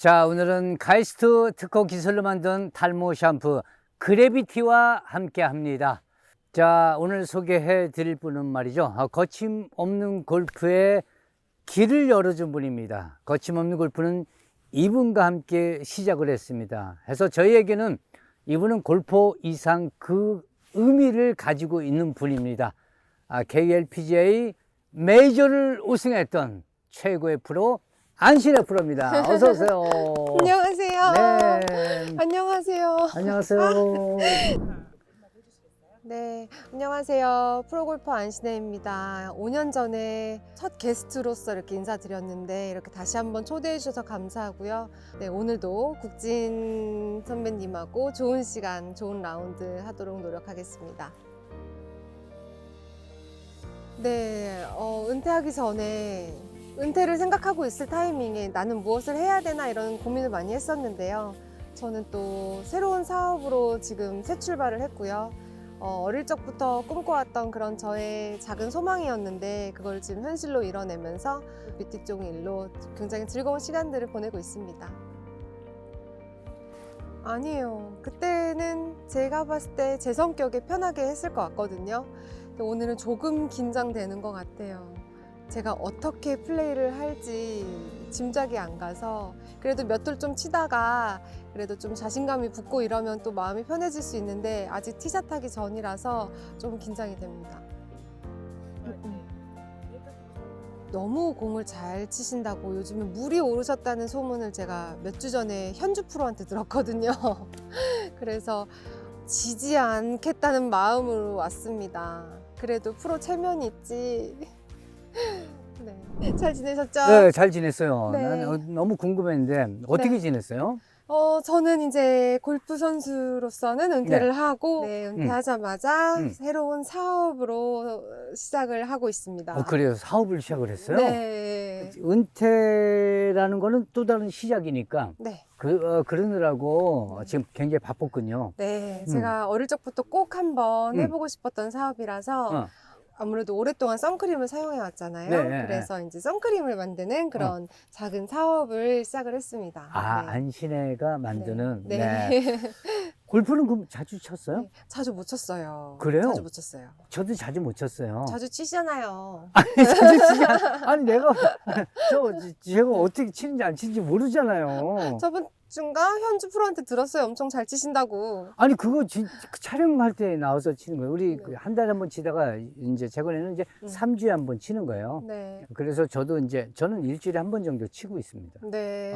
자, 오늘은 가이스트 특허 기술로 만든 탈모 샴푸 그래비티와 함께 합니다. 자, 오늘 소개해 드릴 분은 말이죠. 거침없는 골프의 길을 열어준 분입니다. 거침없는 골프는 이분과 함께 시작을 했습니다. 해서 저희에게는 이분은 골퍼 이상 그 의미를 가지고 있는 분입니다. KLPGA 메이저를 우승했던 최고의 프로 안신혜 프로입니다. 어서 오세요. 안녕하세요. 네. 안녕하세요. 안녕하세요. 네, 안녕하세요. 프로골퍼 안신혜입니다. 5년 전에 첫 게스트로서 이렇게 인사드렸는데 이렇게 다시 한번 초대해 주셔서 감사하고요. 네, 오늘도 국진 선배님하고 좋은 시간, 좋은 라운드 하도록 노력하겠습니다. 네, 은퇴하기 전에 은퇴를 생각하고 있을 타이밍에 나는 무엇을 해야 되나 이런 고민을 많이 했었는데요. 저는 또 새로운 사업으로 지금 새 출발을 했고요. 어릴 적부터 꿈꿔왔던 그런 저의 작은 소망이었는데 그걸 지금 현실로 이뤄내면서 뷰티 쪽 일로 굉장히 즐거운 시간들을 보내고 있습니다. 아니에요. 그때는 제가 봤을 때 제 성격에 편하게 했을 것 같거든요. 근데 오늘은 조금 긴장되는 것 같아요. 제가 어떻게 플레이를 할지 짐작이 안 가서 그래도 몇 톨 좀 치다가 그래도 좀 자신감이 붙고 이러면 또 마음이 편해질 수 있는데 아직 티샷 하기 전이라서 좀 긴장이 됩니다. 너무 공을 잘 치신다고 요즘에 물이 오르셨다는 소문을 제가 몇 주 전에 현주 프로한테 들었거든요. 그래서 지지 않겠다는 마음으로 왔습니다. 그래도 프로 체면이 있지. 네. 잘 지내셨죠? 네, 잘 지냈어요. 네. 난 너무 궁금했는데 어떻게 네. 지냈어요? 저는 이제 골프 선수로서는 은퇴를 네. 하고 은퇴하자마자 음. 새로운 사업으로 시작을 하고 있습니다. 그래요. 사업을 시작을 했어요? 네. 은퇴라는 거는 또 다른 시작이니까 네. 그러느라고 지금 굉장히 바빴군요. 네. 제가 어릴 적부터 꼭 한번 음. 해보고 싶었던 사업이라서 어. 아무래도 오랫동안 선크림을 사용해 왔잖아요. 네, 그래서 이제 선크림을 만드는 그런 작은 사업을 시작을 했습니다. 네. 안신혜가 만드는. 네. 네. 골프는 그럼 자주 쳤어요? 네. 자주 못 쳤어요. 그래요? 자주 못 쳤어요. 저도 자주 못 쳤어요. 자주 치잖아요. 자주 치자. 아니 내가 제가 어떻게 치는지 안 치는지 모르잖아요. 저번 주인가 현주 프로한테 들었어요. 엄청 잘 치신다고. 아니 그거 그 촬영할 때 나와서 치는 거예요. 우리 네. 한 달에 한 번 치다가 이제 최근에는 이제 3주에 한 번 치는 거예요. 네. 그래서 저도 이제 저는 일주일에 한 번 정도 치고 있습니다. 네.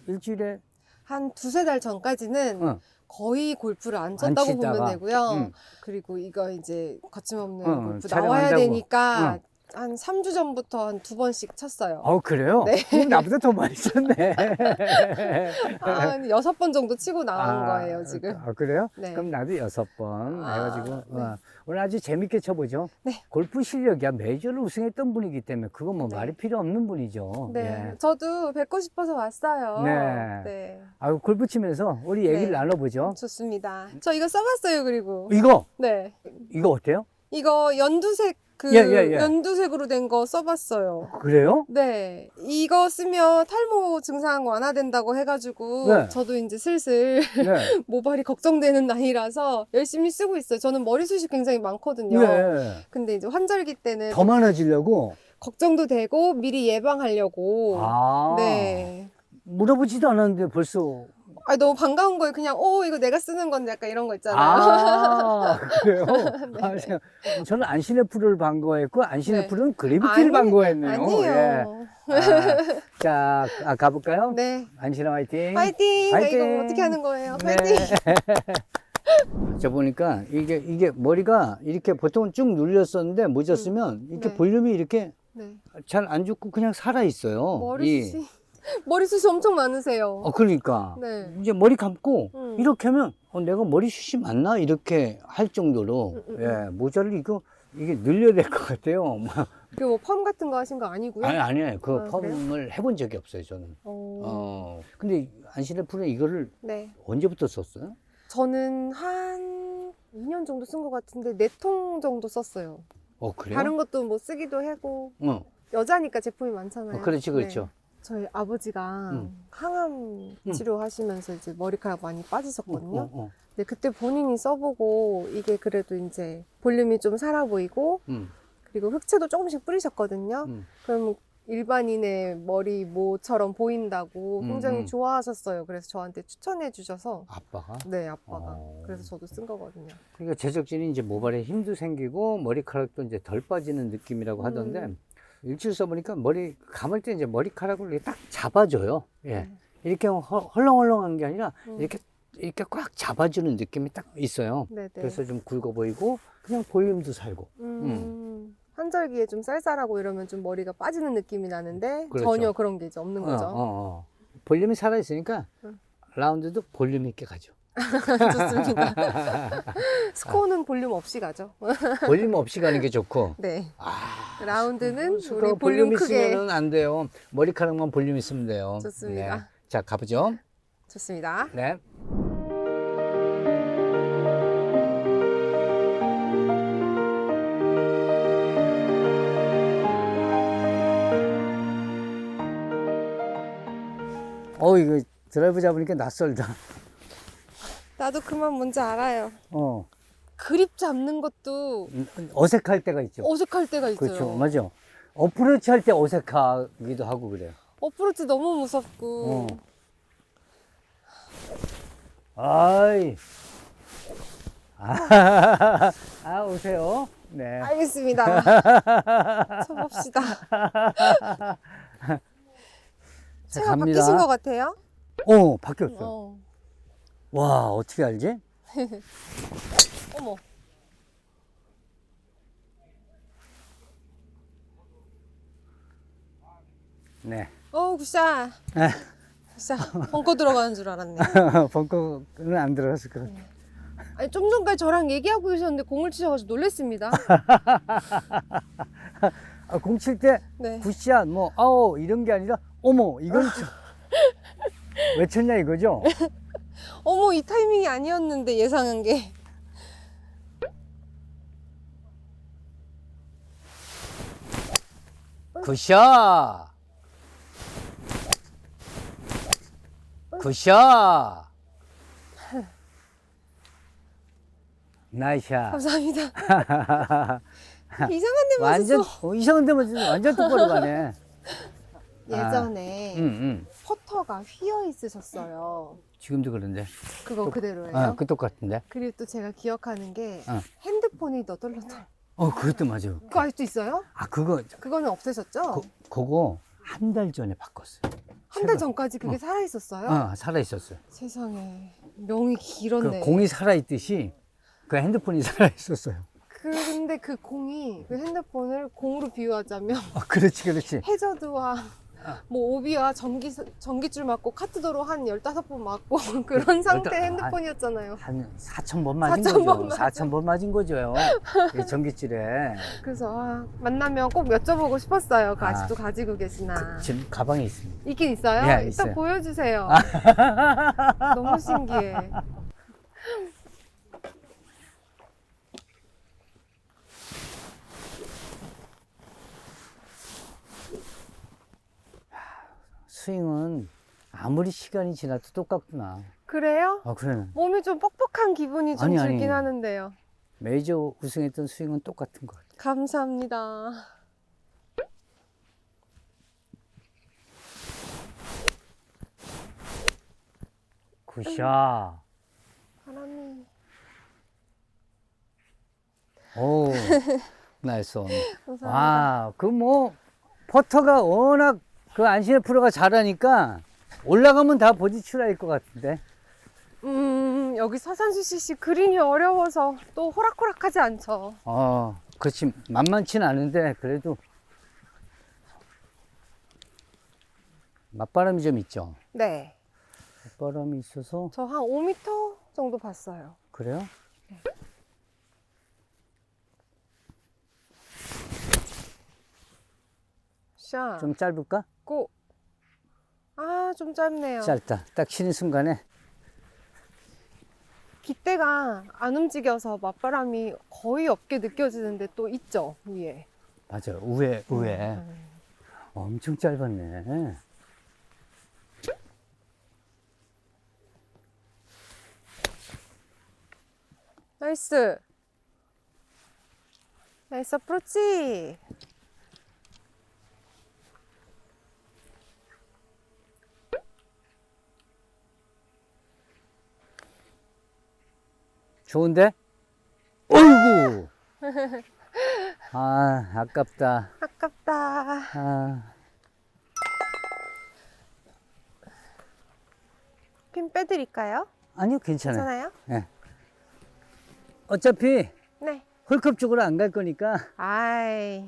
일주일에 한 두세 달 전까지는 어. 거의 골프를 안 안 쳤다고 치다가. 보면 되고요. 음. 그리고 이거 이제 거침없는 골프 촬영한다고. 나와야 되니까 한 3주 전부터 한 2번씩 쳤어요. 그래요? 네. 그럼 나보다 더 많이 쳤네. 한 6번 정도 치고 나온 거예요, 지금. 그래요? 네. 그럼 나도 6번 해가지고 네. 오늘 아주 재밌게 쳐보죠. 네. 골프 실력이야 메이저를 우승했던 분이기 때문에 그건 뭐 네. 말이 필요 없는 분이죠. 네. 예. 저도 뵙고 싶어서 왔어요. 네. 네. 골프 치면서 우리 얘기를 네. 나눠보죠. 좋습니다. 저 이거 써봤어요, 그리고. 이거 네. 어때요? 이거 연두색 예. 연두색으로 된 거 써봤어요. 그래요? 네. 이거 쓰면 탈모 증상 완화된다고 해가지고 네. 저도 이제 슬슬 네. 모발이 걱정되는 나이라서 열심히 쓰고 있어요. 저는 머리숱이 굉장히 많거든요. 네. 근데 이제 환절기 때는 더 많아지려고. 걱정도 되고 미리 예방하려고. 네. 물어보지도 않았는데 벌써. 너무 반가운 거예요. 그냥 이거 내가 쓰는 건데 약간 이런 거 있잖아요. 그래요? 네. 저는 안신혜 프로를 반가워했고 안신혜 네. 프로는 그래비티를 반가워했네요. 아니에요. 예. 자, 가볼까요? 네. 안신혜 화이팅. 파이팅! 화이팅! 이거 어떻게 하는 거예요? 네. 파이팅! 저 보니까 이게 머리가 이렇게 보통은 쭉 눌렸었는데 모자 쓰면 이렇게 네. 볼륨이 이렇게 네. 잘 안 죽고 그냥 살아 있어요. 머리숱이 엄청 많으세요. 그러니까 네. 이제 머리 감고 이렇게 이렇게 하면 내가 머리숱이 많나 이렇게 할 정도로 예, 모자를 이게 늘려야 될 것 같아요. 그 뭐 펌 같은 거 하신 거 아니고요? 아니에요. 그 아, 펌을 해본 적이 없어요, 저는. 근데 안신혜 프로 이거를 네. 언제부터 썼어요? 저는 한 2년 정도 쓴 것 같은데 4통 정도 썼어요. 그래요? 다른 것도 뭐 쓰기도 하고 어. 여자니까 제품이 많잖아요. 그렇죠. 네. 저희 아버지가 항암 음. 치료하시면서 이제 머리카락 많이 빠지셨거든요. 어. 근데 그때 본인이 써보고 이게 그래도 이제 볼륨이 좀 살아 보이고 그리고 흑채도 조금씩 뿌리셨거든요. 그럼 일반인의 머리 모처럼 보인다고 굉장히 좋아하셨어요. 그래서 저한테 추천해 주셔서. 아빠가? 네, 아빠가. 그래서 저도 쓴 거거든요. 그러니까 제작진이 이제 모발에 힘도 생기고 머리카락도 이제 덜 빠지는 느낌이라고 하던데 일주일 써보니까 머리 감을 때 이제 머리카락을 이렇게 딱 잡아줘요. 예. 이렇게 헐렁헐렁한 게 아니라 이렇게 꽉 잡아주는 느낌이 딱 있어요. 네네. 그래서 좀 굵어 보이고 그냥 볼륨도 살고. 한절기에 좀 쌀쌀하고 이러면 좀 머리가 빠지는 느낌이 나는데 그렇죠. 전혀 그런 게 이제 없는 거죠. 볼륨이 살아있으니까 라운드도 볼륨 있게 가죠. 좋습니다. 스코어는 볼륨 없이 가죠. 볼륨 없이 가는 게 좋고. 네. 아, 라운드는 스코어 우리 볼륨 크게. 있으면 안 돼요. 머리카락만 볼륨 있으면 돼요. 좋습니다. 네. 자, 가보죠. 좋습니다. 네. 이거 드라이브 잡으니까 낯설다. 나도 그만 뭔지 알아요. 어. 그립 잡는 것도 어색할 때가 있죠. 어색할 때가 있어요. 그렇죠. 맞아. 어프로치 할 때 어색하기도 하고 그래요. 어프로치 너무 무섭고. 아이. 오세요. 네. 알겠습니다. 쳐봅시다. 자, 채가 갑니다. 바뀌신 것 같아요? 바뀌었어. 와, 어떻게 알지? 어머. 네. 굿샷. 굿샷. 벙커 들어가는 줄 알았네. 벙커는 안 들어갔을 것 같아. 아니, 좀 전까지 저랑 얘기하고 계셨는데 공을 치셔가지고 놀랬습니다. 공 칠 때 네. 굿샷, 이런 게 아니라, 어머, 이건 왜 쳤냐 이거죠? 어머, 이 타이밍이 아니었는데 예상한 게. 굿샷! 굿샷! 나이샷. 감사합니다. 이상한 데 완전, 맞았어. 이상한 데만 완전 똑바로 가네. 예전에 퍼터가 휘어 있으셨어요. 지금도 그런데. 그거 그대로예요? 그 똑같은데. 그리고 또 제가 기억하는 게 어. 핸드폰이 너덜너덜. 그것도 맞아. 그거 아직도 있어요? 그거, 그거는 없애셨죠? 그거 한 달 전에 바꿨어요. 한 달 전까지 그게 살아있었어요? 살아있었어요. 세상에, 명이 그 길었네. 공이 살아있듯이 그 핸드폰이 살아있었어요. 근데 그 공이, 그 핸드폰을 공으로 비유하자면 그렇지. 해저드와 뭐 오비와 전기줄 맞고 카트도로 한 15번 맞고 그런 상태 핸드폰이었잖아요. 한 4,000번 맞은 4,000번 거죠. 맞아. 4,000번 맞은 거죠. 이 전기줄에. 그래서 만나면 꼭 여쭤보고 싶었어요. 그 아직도 가지고 계시나. 지금 가방에 있습니다. 있긴 있어요? 예, 일단 있어요. 보여주세요. 너무 신기해. 스윙은 아무리 시간이 지나도 똑같구나. 그래요? 그래. 몸이 좀 뻑뻑한 기분이 좀 아니. 들긴 하는데요. 메이저 우승했던 스윙은 똑같은 것 같아. 감사합니다. 굿샷. 바람이. 오, 나이스 온. 감사합니다. 퍼터가 워낙 안신혜 프로가 잘하니까 올라가면 다 버디출할 것 같은데. 여기 서산수 CC 그린이 어려워서 또 호락호락하지 않죠. 그렇지. 만만치는 않은데, 그래도 맞바람이 좀 있죠. 네. 맞바람이 있어서. 저 한 5m 정도 봤어요. 그래요? 샷. 좀 짧을까? 고. 좀 짧네요. 짧다. 딱 치는 순간에. 깃대가 안 움직여서 맞바람이 거의 없게 느껴지는데 또 있죠, 위에. 맞아요. 우회. 엄청 짧았네. 나이스. 나이스 어프로치. 좋은데? 어이구! 아, 아깝다. 아깝다. 아, 핀 빼드릴까요? 아니요, 괜찮아요. 괜찮아요? 예. 어차피 네. 홀컵 쪽으로 안 갈 거니까. 아이.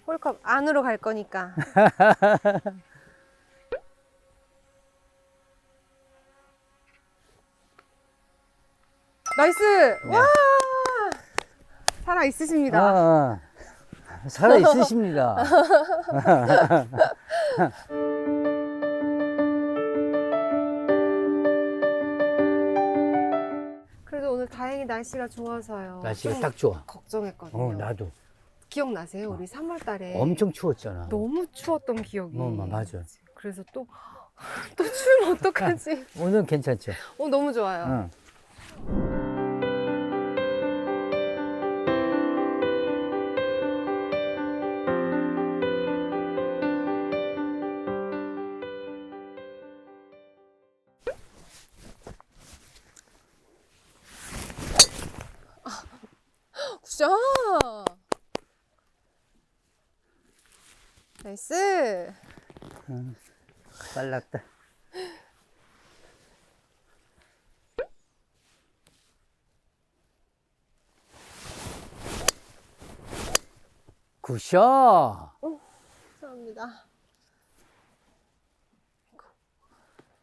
홀컵 안으로 갈 거니까. 나이스! 네. 와! 살아 있으십니다. 살아 있으십니다. 그래도 오늘 다행히 날씨가 좋아서요. 날씨가 좀 딱 좋아. 걱정했거든요. 나도. 기억나세요? 우리 3월 달에 엄청 추웠잖아. 너무 추웠던 기억이. 맞아. 그래서 또 추우면 어떡하지? 오늘은 괜찮죠? 너무 좋아요. 응. 굿샷! 나이스! 빨랐다. 굿샷! 감사합니다.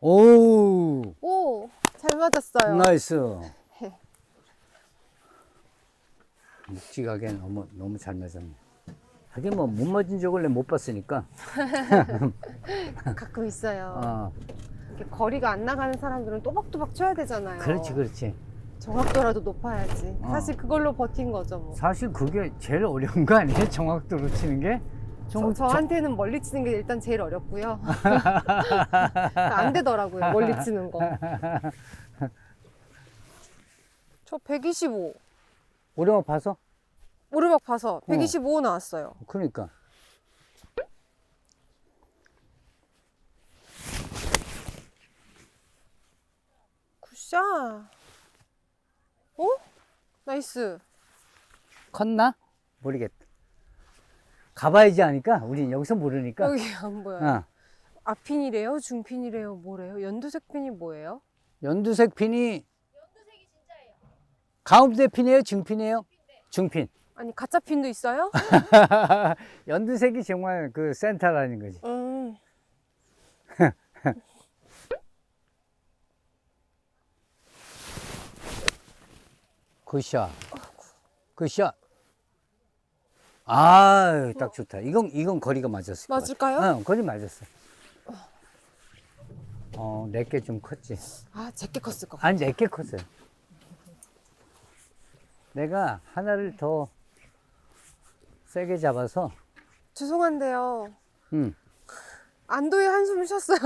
오, 오! 잘 맞았어요. 나이스. 묵직하게 너무 잘 맞았네. 하긴 뭐 못 맞은 적을 내가 못 봤으니까. 가끔 있어요. 어, 이렇게 거리가 안 나가는 사람들은 또박또박 쳐야 되잖아요. 그렇지. 정확도라도 높아야지. 어. 사실 그걸로 버틴 거죠, 뭐. 사실 그게 제일 어려운 거 아니에요? 정확도로 치는 게? 저한테는 멀리 치는 게 일단 제일 어렵고요. 안 되더라고요, 멀리 치는 거. 저 125. 오르막 봐서? 오르막 봐서 125 나왔어요. 그러니까. 굿샷. 어? 나이스. 컸나? 모르겠다. 가봐야지 하니까 우린 여기서 모르니까. 여기 안 보여요. 어. 앞핀이래요? 중핀이래요? 뭐래요? 연두색 핀이 뭐예요? 연두색 핀이 가운데 핀이에요? 중핀이에요? 중핀. 아니 가짜 핀도 있어요? 연두색이 정말 그 센터라는 거지. 굿샷. 굿샷. 아, 딱 좋다. 이건 거리가 맞았을 것 맞을까요? 같아. 응, 거리 맞았어. 내게 좀 컸지. 아, 제게 컸을 것 같아. 아니, 내게 컸어요. 내가 하나를 더 세게 잡아서. 죄송한데요. 응. 안도의 한숨을 쉬었어요.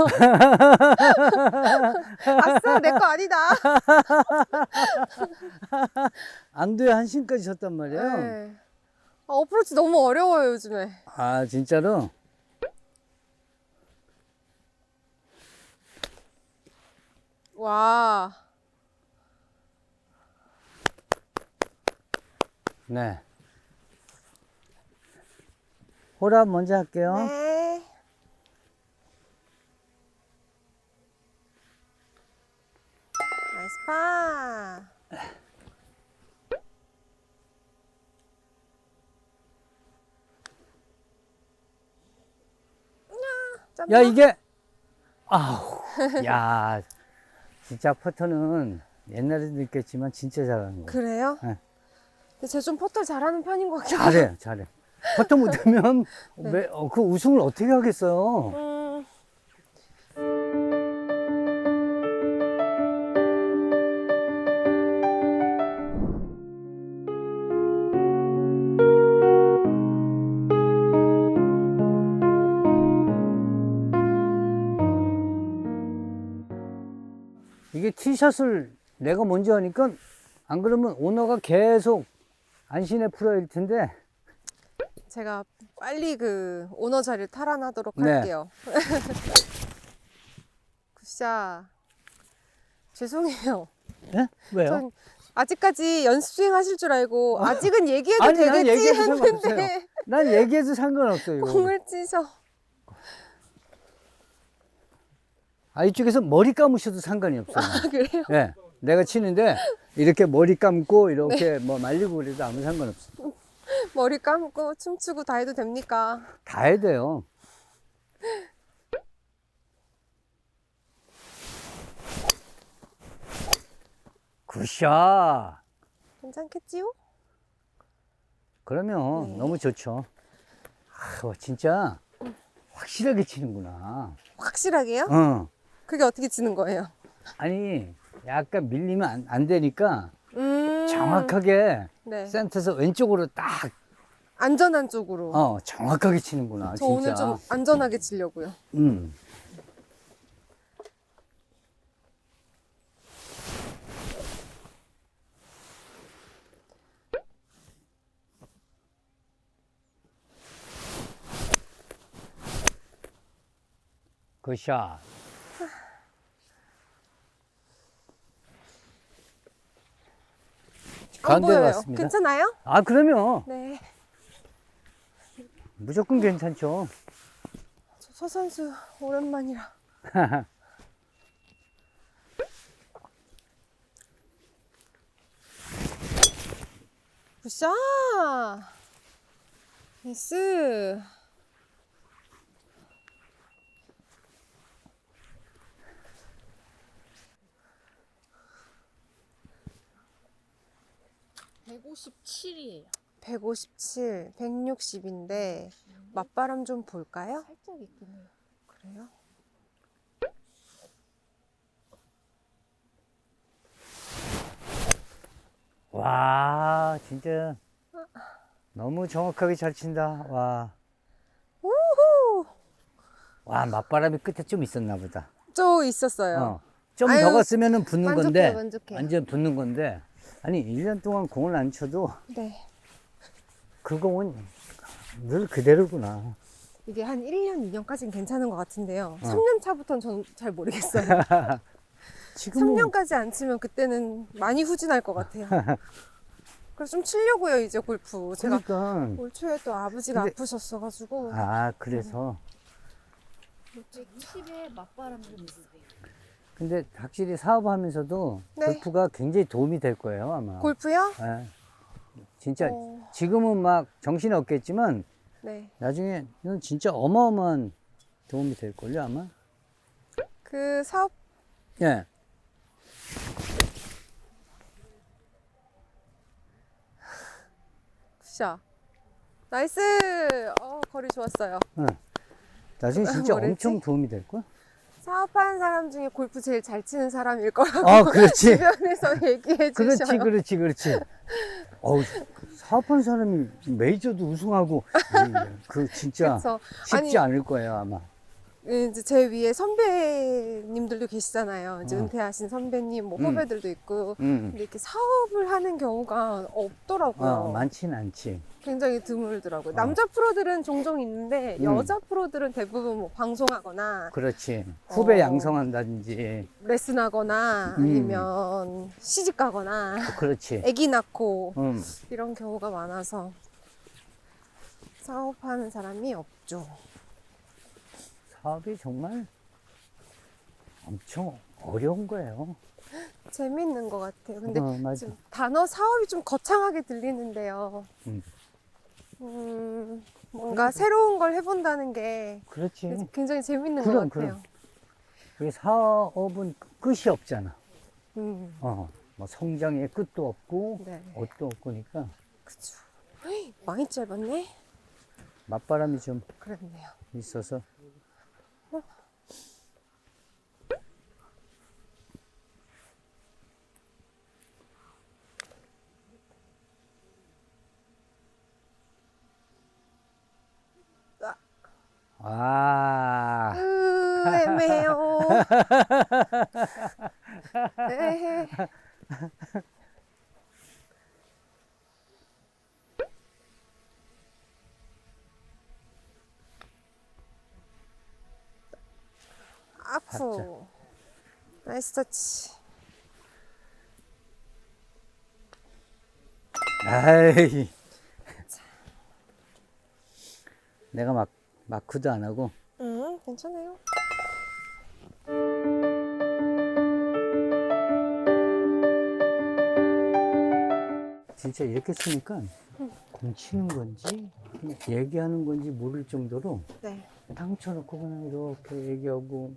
아싸, 내 거 아니다. 안도의 한심까지 쳤단 말이에요. 네. 아, 어프로치 너무 어려워요, 요즘에. 아, 진짜로? 와. 네. 홀업 먼저 할게요. 네. 나이스 파. 야, 이게, 아우, 야, 진짜 퍼터는 옛날에도 느꼈지만 진짜 잘하는 거야. 그래요? 네. 근데 제가 좀 퍼터를 잘하는 편인 것 같긴 잘해, 잘해. 퍼터 못하면 네. 그 우승을 어떻게 하겠어요? 이게 티샷을 내가 먼저 하니까 안 그러면 오너가 계속 안신의 프로일 텐데. 제가 빨리 그 오너 자리를 탈환하도록 네. 할게요. 굿샷. 죄송해요. 예? 왜요? 전 아직까지 연습 수행 하실 줄 알고 아직은 얘기해도 아니, 난 되겠지 얘기해도 했는데 상관없어요. 난 얘기해도 상관없어요. 이거. 공을 치셔. 아, 이쪽에서 머리 감으셔도 상관이 없어요. 아, 그래요? 예. 내가 치는데 이렇게 머리 감고 이렇게 뭐 말리고 그래도 아무 상관없어. 머리 감고 춤추고 다 해도 됩니까? 다 해야 돼요. 굿샷. 괜찮겠지요? 그러면 네. 너무 좋죠. 아, 진짜 확실하게 치는구나. 확실하게요? 어. 그게 어떻게 치는 거예요? 아니, 약간 밀리면 안 되니까 음. 정확하게 네. 센터에서 왼쪽으로 딱, 안전한 쪽으로. 정확하게 치는구나. 저 진짜. 오늘 좀 안전하게 치려고요. 음. 굿샷. 안 가운데 보여요. 왔습니다. 괜찮아요? 아, 그러면 네. 무조건 괜찮죠. 서 선수 오랜만이라. 굿샷! 나이스! (157이에요) 157, 160인데 맞바람 좀 볼까요? 살짝 있긴 해요. 그래요? 와, 진짜 너무 정확하게 잘 친다. 와, 우후! 와, 맞바람이 끝에 좀 있었나 보다. 좀 있었어요. 좀 아유, 더 갔으면 붙는 만족해요, 건데, 만족해요. 완전 붙는 건데, 아니, 1년 동안 공을 안 쳐도 네. 그 공은 늘 그대로구나. 이게 한 1년, 2년까지는 괜찮은 것 같은데요. 3년 차부터는 저는 잘 모르겠어요. 지금은 3년까지 안 치면 그때는 많이 후진할 것 같아요. 그래서 좀 치려고요, 이제 골프. 제가 그러니까. 올 초에 또 아버지가 근데- 아프셨어가지고. 아, 그래서. 120에 맞바람 좀 있으세요. 근데 확실히 사업하면서도 네. 골프가 굉장히 도움이 될 거예요, 아마. 골프요? 예. 진짜 어. 지금은 막 정신이 없겠지만 네. 나중에 이건 진짜 어마어마한 도움이 될 걸요, 아마. 그 사업, 예. 굿샷. 나이스! 거리 좋았어요. 나중에 진짜 뭐랬지? 엄청 도움이 될 걸? 사업하는 사람 중에 골프 제일 잘 치는 사람일 거라고 아, 그렇지. 주변에서 얘기해 그렇지, 주셔요. 그렇지. 어우, 사업한 사람이 메이저도 우승하고, 그 진짜 그쵸. 쉽지 아니, 않을 거예요, 아마. 이제 제 위에 선배님들도 계시잖아요. 이제 어. 은퇴하신 선배님, 뭐 후배들도 있고. 음. 근데 이렇게 사업을 하는 경우가 없더라고요. 많진 않지. 굉장히 드물더라고요. 남자 프로들은 종종 있는데 여자 프로들은 대부분 뭐 방송하거나 그렇지. 후배 어. 양성한다든지. 레슨하거나 아니면 시집 가거나 그렇지. 아기 낳고 음. 이런 경우가 많아서 사업하는 사람이 없죠. 사업이 정말 엄청 어려운 거예요. 재밌는 것 같아요. 근데 맞아. 지금 단어 사업이 좀 거창하게 들리는데요. 음. 뭔가 새로운 걸 해본다는 게 그렇지. 굉장히 재밌는 것 그럼, 같아요. 이 사업은 끝이 없잖아. 음, 뭐 성장의 끝도 없고, 네. 옷도 없고니까 그쵸. 헉, 많이 짧았네? 맞바람이 좀 그랬네요. 있어서. 아, 애매해요. 에헤. 아프. 나이스 터치. 아이. 내가 마크도 안 하고. 괜찮아요. 진짜 이렇게 쓰니까 공 치는 건지 그냥 얘기하는 건지 모를 정도로 네. 땅 쳐놓고 그냥 이렇게 얘기하고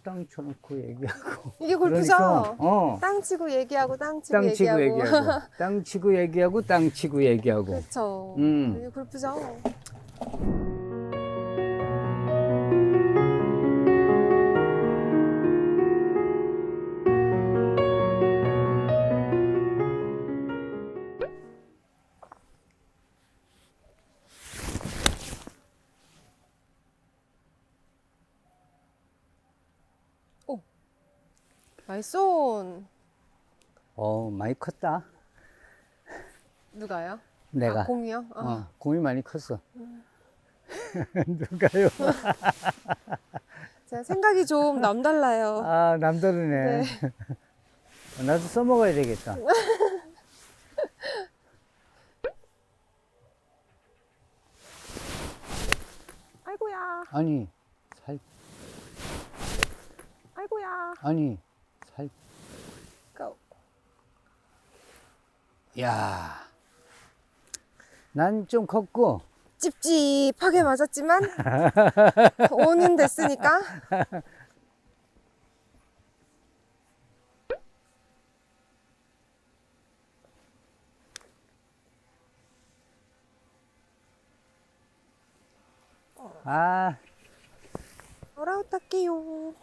땅 쳐놓고 얘기하고. 이게 골프죠? 그러니까, 땅 치고 얘기하고 땅 치고 땅 치고 얘기하고. 얘기하고 땅 치고 얘기하고 땅 치고 얘기하고. 그렇죠. 음. 이게 골프죠. 오. 나이스 온. 많이 컸다. 누가요? 내가. 아, 공이요? 공이 많이 컸어. 누가요? 제가 생각이 좀 남달라요. 아, 남다르네. 네. 나도 써먹어야 되겠다. 아이고야. 아니, 아이고야. 아니, 고. 야. 난 좀 컸고, 찝찝하게 맞았지만 온은 됐으니까. 아, 돌아웃 할게요.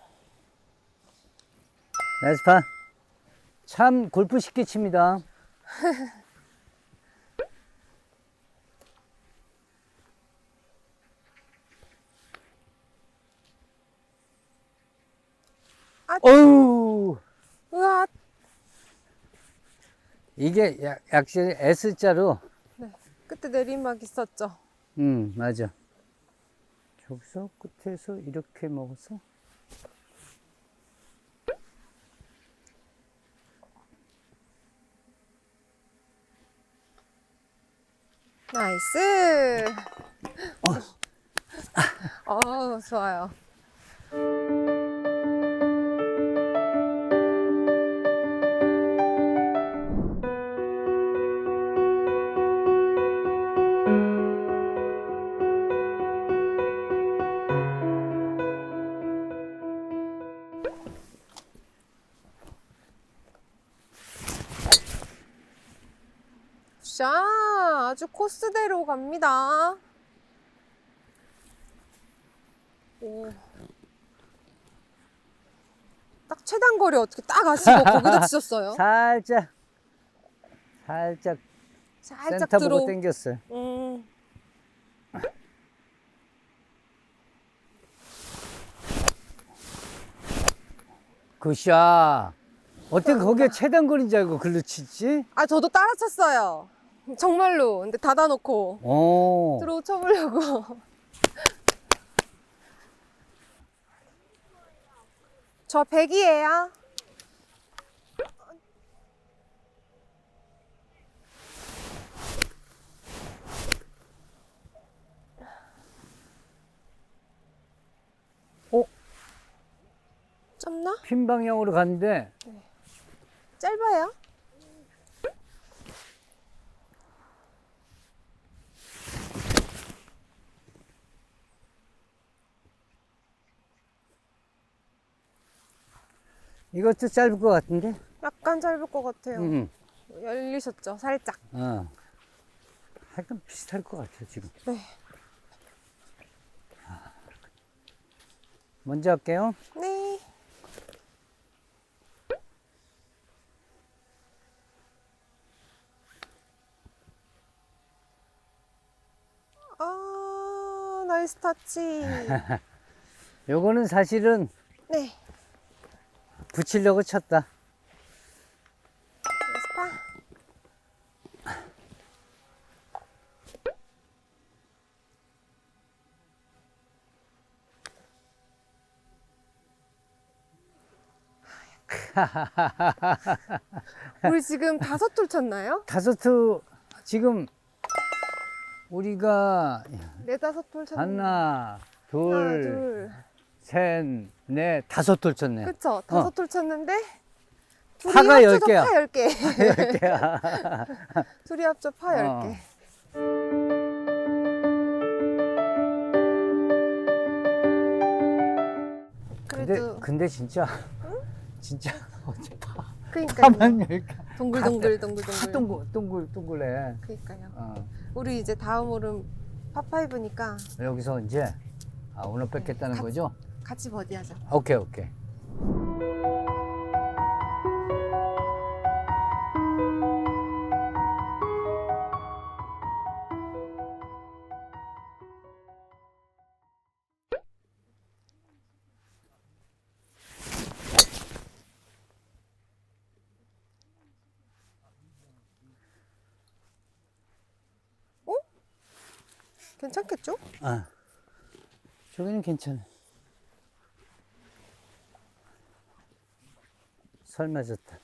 나이스 파. 참 골프 쉽게 칩니다. 아. 어우, 우와. 이게 확실히 S자로, 네. 그때 내리막 있었죠. 맞아. 저기서 끝에서 이렇게 먹었어? 나이스. 좋아요. 자, 아주 코스대로 갑니다. 오. 딱 최단 거리 어떻게 딱 아시고 거기다 치셨어요? 살짝 살짝 센터 들어. 보고 당겼어요. 굿샷. 어떻게 거기에 최단거리인 줄 알고 글로 치지? 아, 저도 따라 쳤어요. 정말로. 근데 닫아놓고 오. 들어오 쳐보려고. 저 100이에요. 짧나? 핀 방향으로 갔는데 짧아요? 이것도 짧을 것 같은데? 약간 짧을 것 같아요. 응. 열리셨죠? 살짝. 하여간 비슷할 것 같아 지금. 네. 먼저 할게요. 네. 나이스 터치. 요거는 사실은 네. 붙이려고 쳤다. 우리 지금 5톨 쳤나요? 5톨 지금 우리가 4-5톨 쳤는데. 하나, 하나, 둘, 둘. 셋, 넷, 5톨 쳤네. 그쵸? 5톨 쳤는데 둘이 파가 합쳐서 10개야. 파 10개. 이렇게야. 둘이 합쳐 파 어. 10개. 그래도 근데 진짜 진짜 어제 그러니까요. 파만 10개. 동글동글 다 동글동글. 동글동글해. 그러니까요. 어. 우리 이제 다음 홀은 파5니까 여기서 이제 오늘 뺏겠다는 네, 거죠? 같이 버디하자. 오케이, 오케이. 괜찮겠죠? 저기는 괜찮아. 설 맞았다.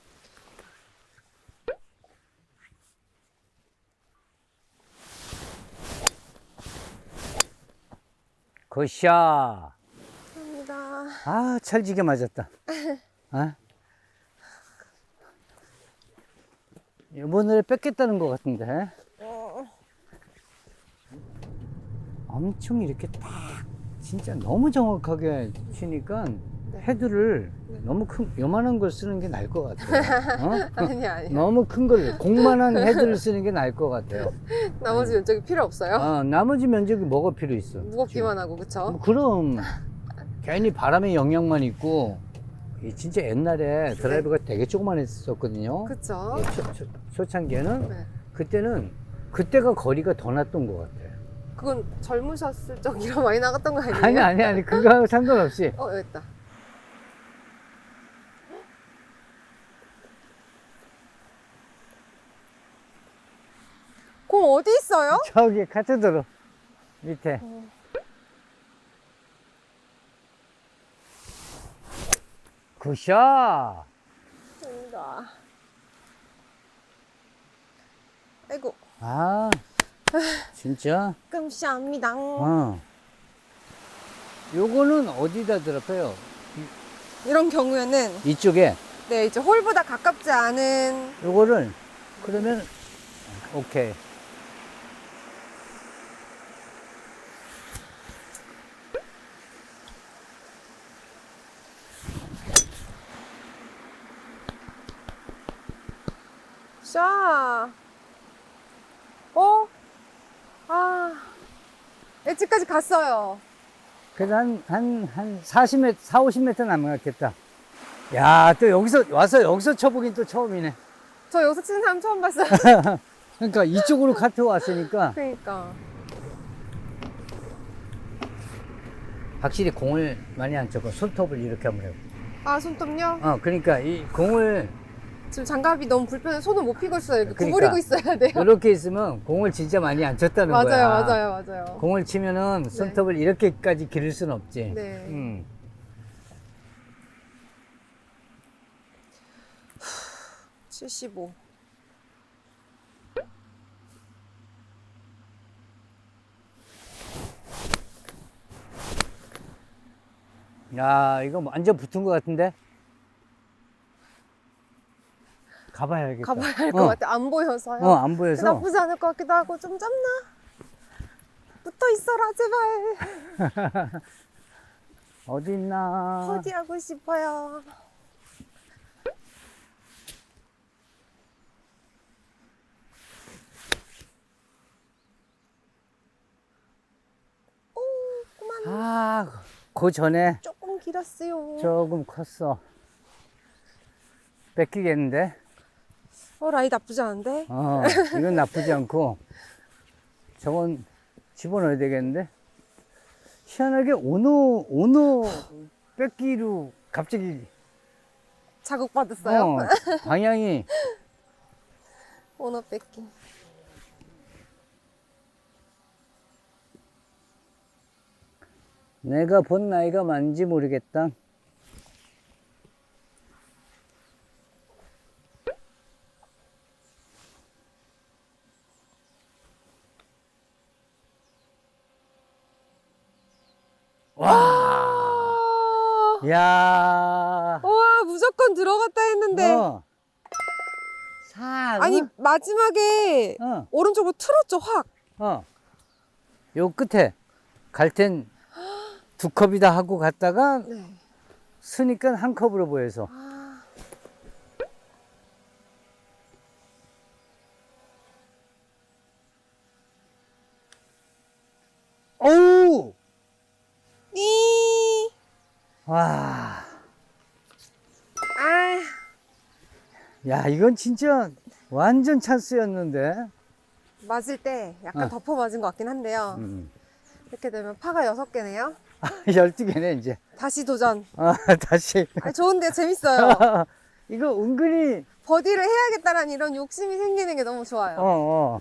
굿샷. 감사합니다. 찰지게 맞았다. 이번에 뺏겠다는 것 같은데. 엄청 이렇게 딱 진짜 너무 정확하게 치니까 헤드를 너무 큰 요만한 걸 쓰는 게 나을 것 같아요. 아니. 너무 큰 걸 공만한 헤드를 쓰는 게 나을 것 같아요. 나머지 면적이 필요 없어요? 나머지 면적이 뭐가 필요 있어? 무겁기만 하고, 그쵸? 그럼 괜히 바람의 영향만 있고 진짜 옛날에 드라이버가 되게 조그만했었거든요. 그쵸? 초창기에는 네. 그때가 거리가 더 났던 것 같아요. 그건 젊으셨을 적이라 많이 나갔던 거 아니에요? 아니 그거하고 상관없이 여기 있다. 공 어디 있어요? 저기 카트도로 밑에. 굿샷. 됩니다. 아이고, 진짜? 감사합니다. 요거는 어디다 드랍해요? 이런 경우에는 이쪽에. 네, 이제 홀보다 가깝지 않은 요거를 그러면 오케이. 샤. 엣지까지 갔어요. 그래도 한 40m, 50m 남았겠다. 야, 또 여기서 쳐보긴 또 처음이네. 저 여기서 치는 사람 처음 봤어요. 그러니까 이쪽으로 카트 왔으니까 그러니까. 확실히 공을 많이 안 쳐고 손톱을 이렇게 하면 해요. 손톱요? 그러니까 이 공을 지금 장갑이 너무 불편해. 손을 못 피고 있어요. 이렇게 그러니까. 구부리고 있어야 돼요. 이렇게 있으면 공을 진짜 많이 안 쳤다는 거야. 맞아요. 공을 치면은 손톱을 이렇게까지 기를 수는 없지. 네. 75. 야, 이거 완전 붙은 것 같은데? 가봐야겠다. 가봐야 할 것 같아. 안 보여서요. 안 보여서. 나쁘지 않을 것 같기도 하고. 좀 짧나? 붙어 있어라 제발. 어디 있나? 버디 하고 싶어요. 오, 그만. 그 전에 조금 길었어요. 조금 컸어. 뺏기겠는데? 라이 나쁘지 않은데? 이건 나쁘지 않고 저건 집어넣어야 되겠는데? 희한하게 오너 뺏기로 갑자기 자극받았어요? 방향이 오너 뺏기. 내가 본 나이가 많은지 모르겠다. 야. 와, 무조건 들어갔다 했는데. 사. 아니, 마지막에 어. 오른쪽으로 틀었죠, 확. 요 끝에 갈 땐 두 컵이다 하고 갔다가 네. 쓰니까 한 컵으로 보여서. 아, 오우! 이. 와. 아, 야, 이건 진짜 완전 찬스였는데. 맞을 때 약간 어. 덮어 맞은 것 같긴 한데요. 이렇게 되면 파가 6개네요. 12개네, 이제. 다시 도전. 다시. 아, 좋은데 재밌어요. 이거 은근히, 버디를 해야겠다라는 이런 욕심이 생기는 게 너무 좋아요. 어.